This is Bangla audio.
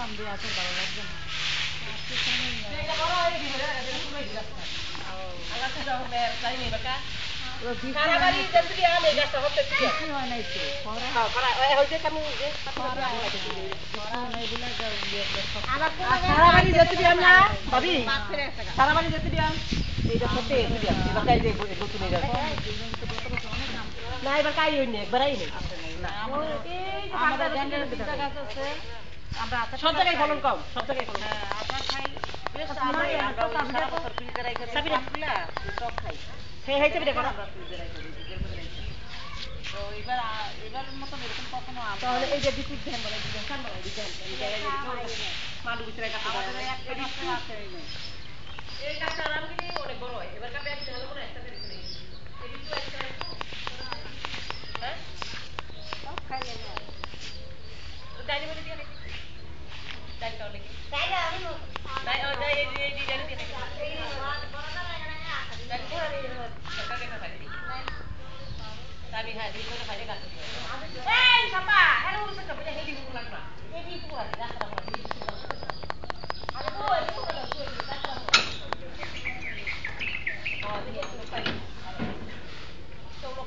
আমরা এত ভালো লাগবে না না এবার কাই হইনি একবারই নেই আমাদের জেনারেল গাছ আছে আমরা সব জায়গায় ফলন কম সব জায়গায় ফলন আপনার খাই সব খাই হ্যাঁ হয়েছে বেটা করা তো এবার মতন এরকম কখনো তাহলে এই যে বিকুট ধ্যান বলে দিবেন সান বলে দিবেন মালু ভিতরে কাটা এই কাটা আরাম কি অনেক বড় হয় এবার কাটা একটু ভালো করে একটা করে দিলে এই তো একটা হ্যাঁ সব খাইলে না ডাইনি বলে দিয়ে নাকি ডাইনি তাহলে কি ডাই ও ডাই এই ডাইনি দিয়ে নাকি ডাইনি করে সরকার দেখা খাই আমি হ্যাঁ দিন করে খাইলে কাটতে